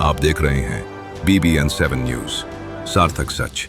आप देख रहे हैं BBN7 न्यूज, सार्थक सच।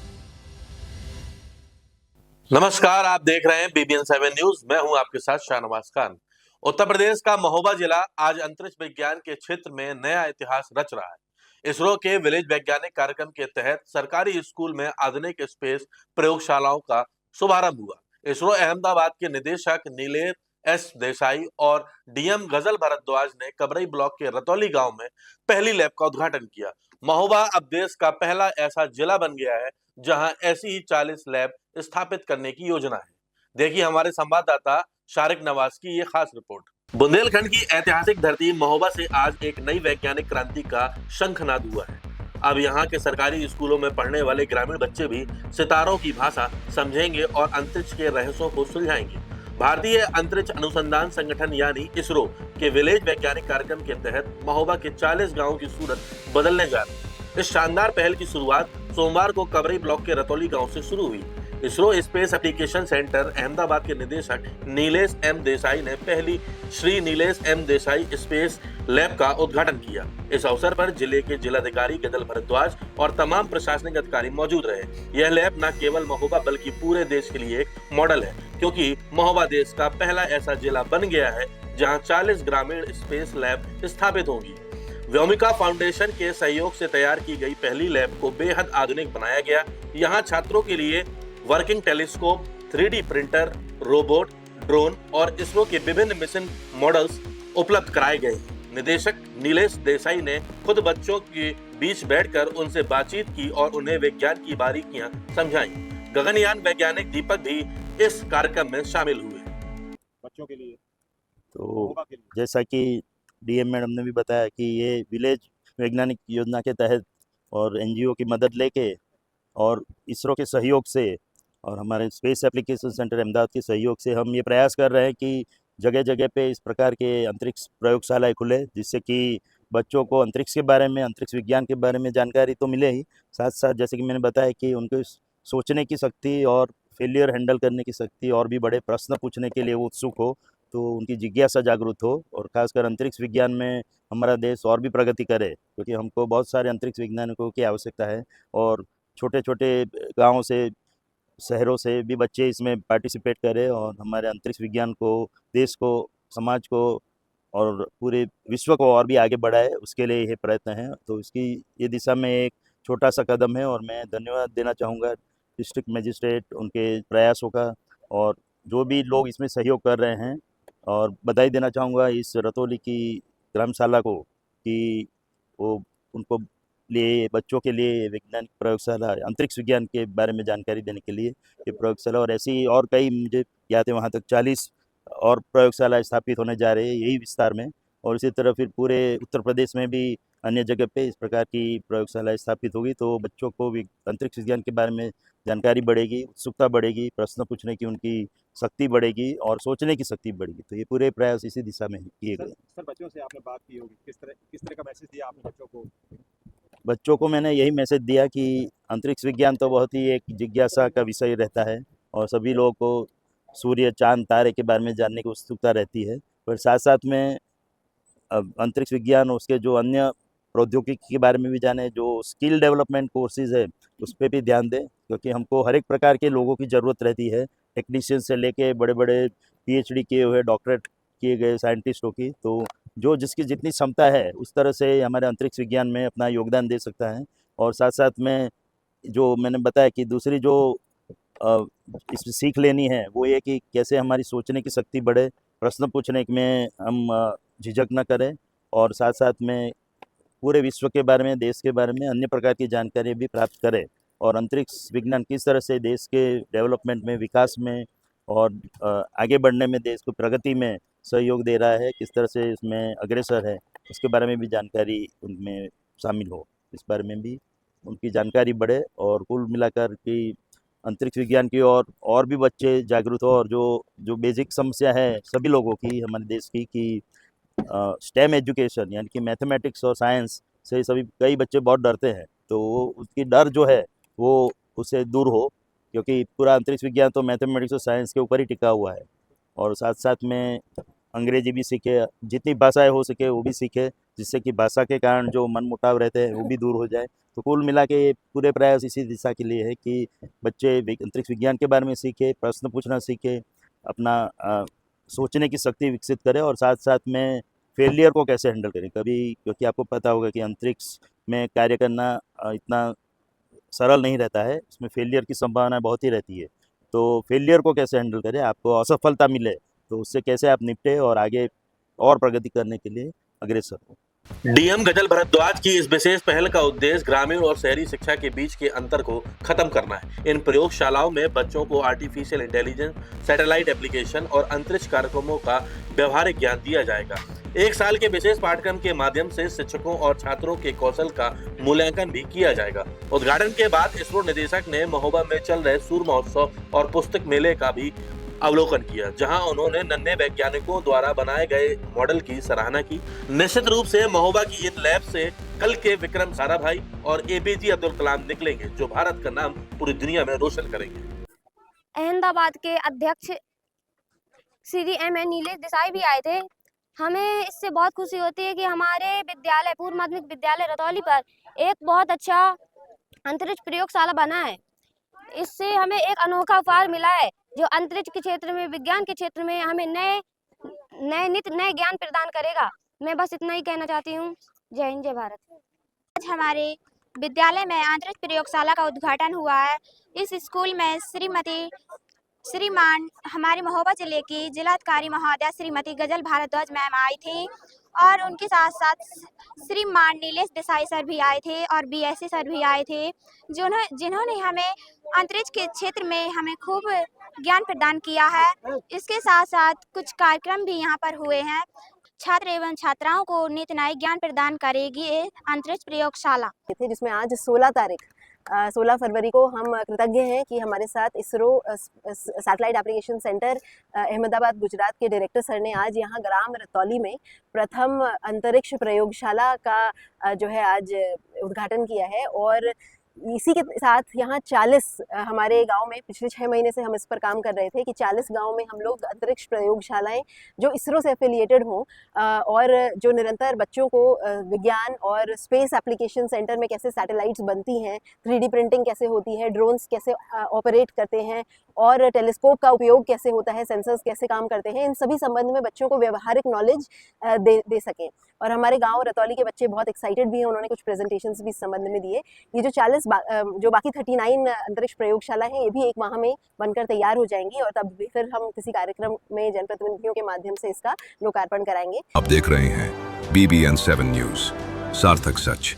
नमस्कार, आप देख रहे हैं BBN7 न्यूज। मैं हूं आपके साथ शाहनवाज खान। उत्तर प्रदेश का महोबा जिला आज अंतरिक्ष विज्ञान के क्षेत्र में नया इतिहास रच रहा है। इसरो के विलेज वैज्ञानिक कार्यक्रम के तहत सरकारी स्कूल में आधुनिक स्पेस प्रयोगशालाओं का शुभारंभ हुआ। इसरो अहमदाबाद के निदेशक नीलेश एस देसाई और डीएम गजल भारद्वाज ने कबरई ब्लॉक के रतौली गांव में पहली लैब का उद्घाटन किया। महोबा अब देश का पहला ऐसा जिला बन गया है जहां ऐसी ही 40 लैब स्थापित करने की योजना है। देखिए हमारे संवाददाता शारिक नवाज की ये खास रिपोर्ट। बुंदेलखंड की ऐतिहासिक धरती महोबा से आज एक नई वैज्ञानिक क्रांति का शंखनाद हुआ है। अब यहाँ के सरकारी स्कूलों में पढ़ने वाले ग्रामीण बच्चे भी सितारों की भाषा समझेंगे और अंतरिक्ष के रहस्यों को सुलझाएंगे। भारतीय अंतरिक्ष अनुसंधान संगठन यानी इसरो के विलेज वैज्ञानिक कार्यक्रम के तहत महोबा के 40 गांवों की सूरत बदलने जा रही है। इस शानदार पहल की शुरुआत सोमवार को कबरई ब्लॉक के रतौली गांव से शुरू हुई। ISRO space application centre Ahmedabad के निदेशक नीलेश एम देसाई ने पहली Shri Nilesh M Desai space lab का उद्घाटन किया। इस अवसर पर जिले के जिलाधिकारी गजल भारद्वाज और तमाम प्रशासनिक अधिकारी मौजूद रहे। यह लैब न केवल महोबा बल्कि पूरे देश के लिए एक मॉडल है, क्योंकि महोबा देश का पहला ऐसा जिला बन गया है जहां 40 ग्रामीण स्पेस लैब स्थापित होंगी। व्योमिका फाउंडेशन के सहयोग से तैयार की गई पहली लैब को बेहद आधुनिक बनाया गया। यहाँ छात्रों के लिए working telescope, 3D printer, robot, drone और इसरो के विभिन्न मिशन मॉडल्स उपलब्ध कराए गए। निदेशक नीलेश देसाई ने खुद बच्चों के बीच बैठकर उनसे बातचीत की और उन्हें विज्ञान की बारीकियां समझाई। गगनयान वैज्ञानिक दीपक भी इस कार्यक्रम में शामिल हुए। बच्चों के लिए तो जैसा कि डीएम मैडम ने भी बताया कि ये विलेज वैज्ञानिक योजना के तहत और एनजीओ की मदद लेके और इसरो के सहयोग से और हमारे स्पेस एप्लीकेशन सेंटर अहमदाबाद के सहयोग से हम ये प्रयास कर रहे हैं कि जगह जगह पे इस प्रकार के अंतरिक्ष प्रयोगशालाएं खुले, जिससे कि बच्चों को अंतरिक्ष के बारे में, अंतरिक्ष विज्ञान के बारे में जानकारी तो मिले ही, साथ साथ जैसे कि मैंने बताया कि उनको सोचने की शक्ति और फेलियर हैंडल करने की शक्ति और भी बड़े प्रश्न पूछने के लिए वो उत्सुक हो, तो उनकी जिज्ञासा जागृत हो और खासकर अंतरिक्ष विज्ञान में हमारा देश और भी प्रगति करे, क्योंकि हमको बहुत सारे अंतरिक्ष वैज्ञानिकों की आवश्यकता है। और छोटे छोटे गाँवों से, शहरों से भी बच्चे इसमें पार्टिसिपेट करें और हमारे अंतरिक्ष विज्ञान को, देश को, समाज को और पूरे विश्व को और भी आगे बढ़ाए, उसके लिए ये प्रयत्न है। तो इसकी ये दिशा में एक छोटा सा कदम है और मैं धन्यवाद देना चाहूँगा डिस्ट्रिक्ट मजिस्ट्रेट उनके प्रयासों का और जो भी लोग इसमें सहयोग कर रहे हैं, और बधाई देना चाहूँगा इस रतौली की ग्रामशाला को कि वो उनको लिए बच्चों के लिए वैज्ञानिक प्रयोगशाला, अंतरिक्ष विज्ञान के बारे में जानकारी देने के लिए ये प्रयोगशाला, और ऐसी और कई मुझे याद है वहाँ तक 40 और प्रयोगशाला स्थापित होने जा रही है यही विस्तार में। और इसी तरह फिर पूरे उत्तर प्रदेश में भी अन्य जगह पे इस प्रकार की प्रयोगशाला स्थापित होगी, तो बच्चों को भी अंतरिक्ष विज्ञान के बारे में जानकारी बढ़ेगी, उत्सुकता बढ़ेगी, प्रश्न पूछने की उनकी शक्ति बढ़ेगी और सोचने की शक्ति बढ़ेगी। तो ये पूरे प्रयास इसी दिशा में किए गए। सर बच्चों से आपने बात की होगी, किस तरह का मैसेज दिया आपने बच्चों को? बच्चों को मैंने यही मैसेज दिया कि अंतरिक्ष विज्ञान तो बहुत ही एक जिज्ञासा का विषय रहता है और सभी लोगों को सूर्य, चांद, तारे के बारे में जानने की उत्सुकता रहती है, पर साथ साथ में अंतरिक्ष विज्ञान और उसके जो अन्य प्रौद्योगिकी के बारे में भी जाने, जो स्किल डेवलपमेंट कोर्सेज है उस पर भी ध्यान दें, क्योंकि हमको हर एक प्रकार के लोगों की ज़रूरत रहती है, टेक्नीशियन से लेके बड़े बड़े पीएचडी किए हुए, डॉक्टरेट किए गए साइंटिस्टों की। तो जो जिसकी जितनी क्षमता है उस तरह से हमारे अंतरिक्ष विज्ञान में अपना योगदान दे सकता है। और साथ साथ में जो मैंने बताया कि दूसरी जो इसमें सीख लेनी है वो ये कि कैसे हमारी सोचने की शक्ति बढ़े, प्रश्न पूछने में हम झिझक न करें, और साथ साथ में पूरे विश्व के बारे में, देश के बारे में अन्य प्रकार की जानकारी भी प्राप्त करें, और अंतरिक्ष विज्ञान किस तरह से देश के डेवलपमेंट में, विकास में और आगे बढ़ने में, देश को प्रगति में सहयोग दे रहा है, किस तरह से इसमें अग्रसर है, उसके बारे में भी जानकारी उनमें शामिल हो, इस बारे में भी उनकी जानकारी बढ़े और कुल मिलाकर कि अंतरिक्ष विज्ञान की और भी बच्चे जागरूक हो। और जो बेसिक समस्या है सभी लोगों की, हमारे देश की, कि स्टेम एजुकेशन यानी कि मैथमेटिक्स और साइंस से सभी कई बच्चे बहुत डरते हैं, तो उसकी डर जो है वो उससे दूर हो, क्योंकि पूरा अंतरिक्ष विज्ञान तो मैथमेटिक्स और साइंस के ऊपर ही टिका हुआ है। और साथ साथ में अंग्रेजी भी सीखे, जितनी भाषाएं हो सके वो भी सीखे, जिससे कि भाषा के कारण जो मनमुटाव रहते हैं वो भी दूर हो जाए। तो कुल मिला के ये पूरे प्रयास इसी दिशा के लिए है कि बच्चे अंतरिक्ष विज्ञान के बारे में सीखे, प्रश्न पूछना सीखे, अपना सोचने की शक्ति विकसित करें और साथ साथ में फेलियर को कैसे हैंडल करें। कभी क्योंकि आपको पता होगा कि अंतरिक्ष में कार्य करना इतना सरल नहीं रहता है, इसमें फेलियर की संभावना बहुत ही रहती है। तो फेलियर को कैसे हैंडल करें, आपको असफलता मिले तो उससे कैसे आप निपटे और आगे और प्रगति करने के लिए अग्रसर हो। डीएम गजल भारद्वाज की इस विशेष पहल का उद्देश्य ग्रामीण और शहरी शिक्षा के बीच के अंतर को खत्म करना है। इन प्रयोगशालाओं में बच्चों को आर्टिफिशियल इंटेलिजेंस, सैटेलाइट एप्लीकेशन और अंतरिक्ष कार्यक्रमों का व्यवहारिक ज्ञान दिया जाएगा। एक साल के विशेष पाठ्यक्रम के माध्यम से शिक्षकों और छात्रों के कौशल का मूल्यांकन भी किया जाएगा। उद्घाटन के बाद इसरो निदेशक ने महोबा में चल रहे सूर्य महोत्सव और पुस्तक मेले का भी अवलोकन किया, जहां उन्होंने नन्हे वैज्ञानिकों द्वारा बनाए गए मॉडल की सराहना की। निश्चित रूप से महोबा की इन लैब से कल के विक्रम साराभाई और एपीजे अब्दुल कलाम निकलेंगे, जो भारत का नाम पूरी दुनिया में रोशन करेंगे। अहमदाबाद के अध्यक्ष श्री M.A. नीलेश देसाई भी आए थे। हमें इससे बहुत खुशी होती है कि हमारे विद्यालय पूर्व माध्यमिक विद्यालय रतौली पर एक बहुत अच्छा अंतरिक्ष प्रयोगशाला बना है। इससे हमें एक अनोखा उपहार मिला है, जो अंतरिक्ष के क्षेत्र में, विज्ञान के क्षेत्र में हमें नए ज्ञान प्रदान करेगा। मैं बस इतना ही कहना चाहती हूँ। जय हिंद, जय भारत। आज हमारे विद्यालय में अंतरिक्ष प्रयोगशाला का उद्घाटन हुआ है। इस स्कूल में श्रीमान हमारे महोबा जिले की जिलाधिकारी महोदया श्रीमती गजल भारद्वाज मैम आई थी और उनके साथ साथ श्रीमान नीलेश देसाई सर भी आए थे और BSc सर भी आए थे, जिन्होंने हमें अंतरिक्ष के क्षेत्र में हमें खूब ज्ञान प्रदान किया है। इसके साथ साथ कुछ कार्यक्रम भी यहाँ पर हुए हैं। छात्र एवं छात्राओं को नित नए ज्ञान प्रदान करेगी ये अंतरिक्ष प्रयोगशाला, जिसमें आज 16 फरवरी को हम कृतज्ञ हैं कि हमारे साथ ISRO satellite application centre Ahmedabad Gujarat के डायरेक्टर सर ने आज यहाँ ग्राम रतौली में प्रथम अंतरिक्ष प्रयोगशाला का जो है आज उद्घाटन किया है। और इसी के साथ यहाँ 40 हमारे गांव में पिछले 6 महीने से हम इस पर काम कर रहे थे कि 40 गांव में हम लोग अंतरिक्ष प्रयोगशालाएं जो इसरो से एफिलिएटेड हों और जो निरंतर बच्चों को विज्ञान और स्पेस एप्लीकेशन सेंटर में कैसे सैटेलाइट्स बनती हैं, 3D प्रिंटिंग कैसे होती है, ड्रोन्स कैसे ऑपरेट करते हैं और टेलीस्कोप का उपयोग कैसे होता है, सेंसर्स कैसे काम करते हैं, इन सभी संबंध में बच्चों को व्यवहारिक नॉलेज दे सकें। और हमारे गांव रतौली के बच्चे बहुत एक्साइटेड भी हैं, उन्होंने कुछ प्रेजेंटेशंस भी इस संबंध में दिए। ये जो बाकी 39 अंतरिक्ष प्रयोगशाला हैं, ये भी 1 माह में बनकर तैयार हो जाएंगी और तब भी फिर हम किसी कार्यक्रम में जनप्रतिनिधियों के माध्यम से इसका लोकार्पण कराएंगे। आप देख रहे हैं BBN 7 न्यूज, सार्थक सच।